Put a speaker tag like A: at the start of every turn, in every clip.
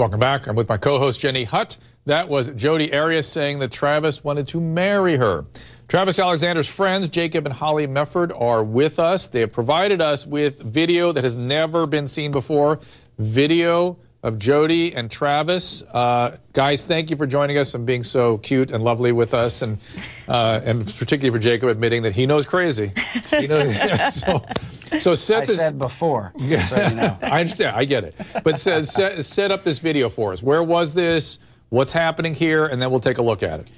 A: Welcome back. I'm with my co-host, Jenny Hutt. That was Jodi Arias saying that Travis wanted to marry her. Travis Alexander's friends, Jacob and Holly Mefford, are with us. They have provided us with video that has never been seen before. Video of Jodi and Travis. Guys, thank you for joining us and being so cute and lovely with us, and particularly for Jacob admitting that he knows crazy. He knows, so set this. I
B: said before, so you know.
A: I understand. I get it. But set up this video for us. Where was this? What's happening here? And then we'll take a look at it.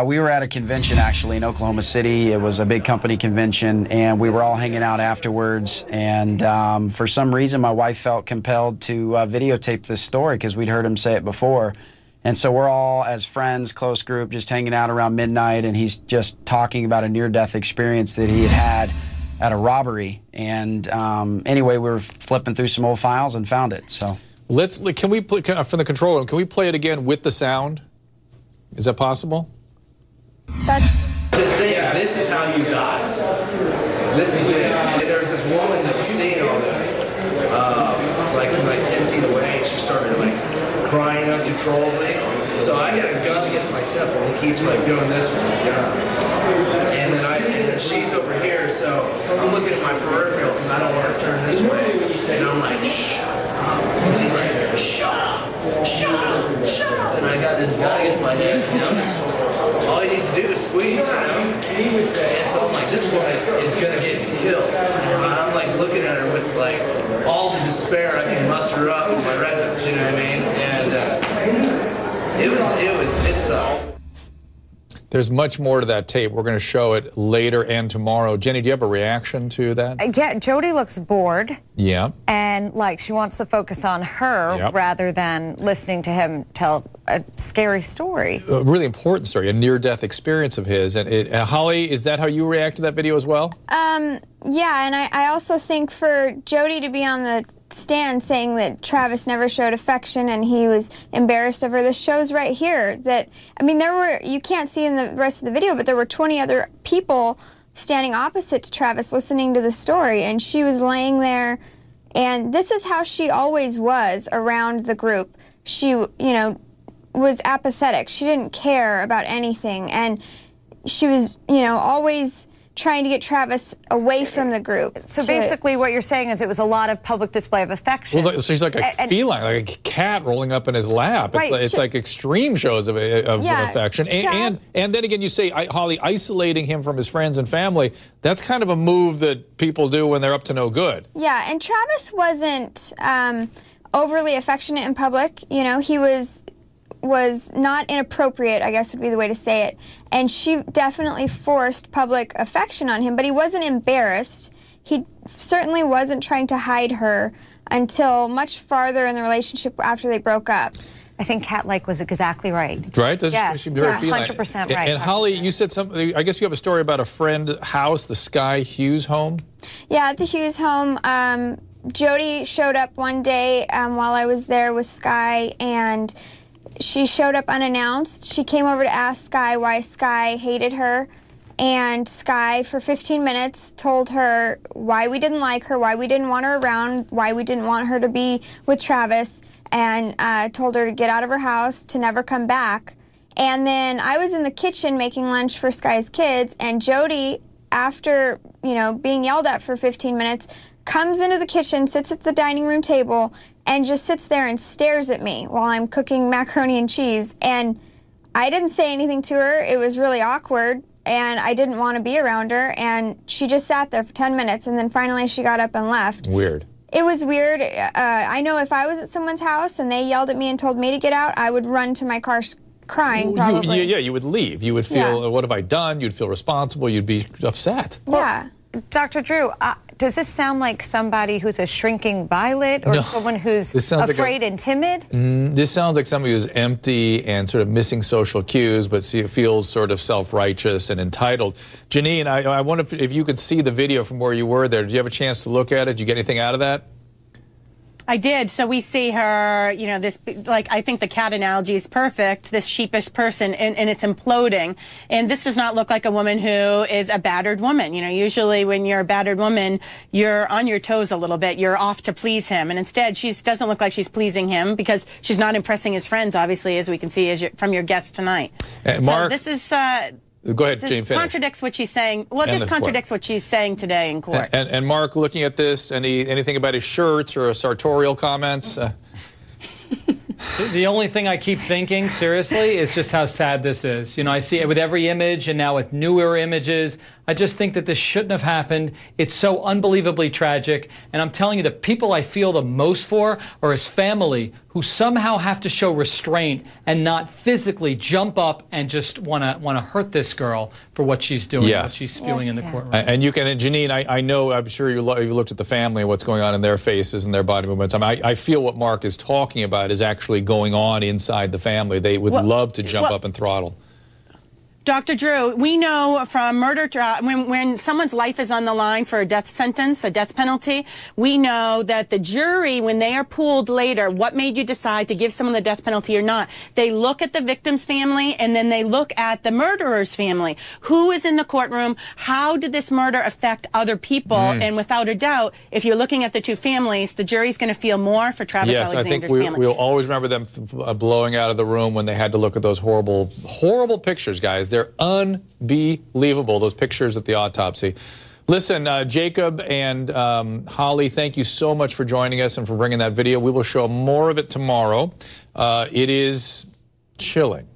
B: We were at a convention, actually, in Oklahoma City. It was a big company convention, and we were all hanging out afterwards. And for some reason, my wife felt compelled to videotape this story because we'd heard him say it before. And so we're all, as friends, close group, just hanging out around midnight, and he's just talking about a near-death experience that he had at a robbery. And anyway, we were flipping through some old files and found it. So
A: can we play from the control room? Can we play it again with the sound? Is that possible?
C: That's the thing. This is how you die. This is it. There was this woman that was seeing all this, like 10 feet away, and she started like crying uncontrollably. So I got a gun against my temple, and he keeps like doing this with his gun. And then she's over here, so I'm looking at my peripheral because I don't want to turn this way. And I'm like, shut up. Because he's like, shut up, shut up, shut up. And I got this gun against my head, you know. All he needs to do is squeeze, you know? And so I'm like, this woman is going to get killed. And I'm like looking at her with like all the despair I can muster up in my retinas, you know what I mean? And it sucked.
A: There's much more to that tape. We're going to show it later and tomorrow. Jenny, do you have a reaction to that?
D: Yeah, Jodi looks bored.
A: Yeah.
D: And like she wants to focus on her rather than listening to him tell a scary story.
A: A really important story, a near-death experience of his. And Holly, is that how you react to that video as well?
E: Yeah, and I also think for Jodi to be on the stand saying that Travis never showed affection and he was embarrassed of her. This shows right here that, I mean, you can't see in the rest of the video, but there were 20 other people standing opposite to Travis listening to the story, and she was laying there, and this is how she always was around the group. She, you know, was apathetic. She didn't care about anything, and she was, you know, always trying to get Travis away from the group.
D: So basically what you're saying is it was a lot of public display of affection.
A: Well, she's like a feline, like a cat rolling up in his lap. Right. It's like extreme shows of affection. And then again, you say, Holly, isolating him from his friends and family, that's kind of a move that people do when they're up to no good.
E: Yeah, and Travis wasn't overly affectionate in public. You know, he was not inappropriate, I guess would be the way to say it. And she definitely forced public affection on him, but he wasn't embarrassed. He certainly wasn't trying to hide her until much farther in the relationship after they broke up.
D: I think cat-like was exactly right.
A: Right?
D: Yes, 100% right.
A: And Holly, you said something, I guess you have a story about a friend house, the Sky Hughes home?
E: Yeah, at the Hughes home, Jodi showed up one day while I was there with Sky, and she showed up unannounced. She came over to ask Sky why Sky hated her, and Sky, for 15 minutes, told her why we didn't like her, why we didn't want her around, why we didn't want her to be with Travis, and told her to get out of her house, to never come back. And then I was in the kitchen making lunch for Sky's kids, and Jodi, after, you know, being yelled at for 15 minutes, comes into the kitchen, sits at the dining room table, and just sits there and stares at me while I'm cooking macaroni and cheese. And I didn't say anything to her. It was really awkward, and I didn't want to be around her. And she just sat there for 10 minutes, and then finally she got up and left.
A: Weird.
E: It was weird. I know if I was at someone's house and they yelled at me and told me to get out, I would run to my car crying, probably.
A: Yeah, you would leave. You would feel, what have I done? You'd feel responsible. You'd be upset.
E: Yeah.
D: Dr. Drew, does this sound like somebody who's a shrinking violet, or someone who's afraid and timid?
A: This sounds like somebody who's empty and sort of missing social cues, but feels sort of self-righteous and entitled. Janine, I wonder if you could see the video from where you were there. Did you have a chance to look at it? Did you get anything out of that?
F: I did. So we see her, you know, this, like, I think the cat analogy is perfect, this sheepish person, and it's imploding. And this does not look like a woman who is a battered woman. You know, usually when you're a battered woman, you're on your toes a little bit. You're off to please him. And instead, she doesn't look like she's pleasing him because she's not impressing his friends, obviously, as we can see from your guest tonight.
A: Mark,
F: so this is...
A: Go ahead, Jane, finish.
F: Contradicts what she's saying. Well, this contradicts what she's saying today in court.
A: And Mark, looking at this, anything about his shirts or sartorial comments?
G: The only thing I keep thinking, seriously, is just how sad this is. You know, I see it with every image, and now with newer images. I just think that this shouldn't have happened. It's so unbelievably tragic. And I'm telling you, the people I feel the most for are his family, who somehow have to show restraint and not physically jump up and just want to hurt this girl for what she's doing, what she's spewing in the courtroom.
A: And you can, Janine, I know, I'm sure you looked at the family and what's going on in their faces and their body movements. I mean, I feel what Mark is talking about is actually going on inside the family. They would love to jump up and throttle.
F: Dr. Drew, we know from murder trial, when someone's life is on the line for a death sentence, a death penalty, we know that the jury, when they are pooled later, what made you decide to give someone the death penalty or not? They look at the victim's family and then they look at the murderer's family. Who is in the courtroom? How did this murder affect other people? And without a doubt, if you're looking at the two families, the jury's going to feel more for Travis Alexander's family. Yes, I think we'll always remember them blowing out of the room when they had to look at those horrible, horrible pictures, guys. They're unbelievable, those pictures at the autopsy. Listen, Jacob and Holly, thank you so much for joining us and for bringing that video. We will show more of it tomorrow. It is chilling.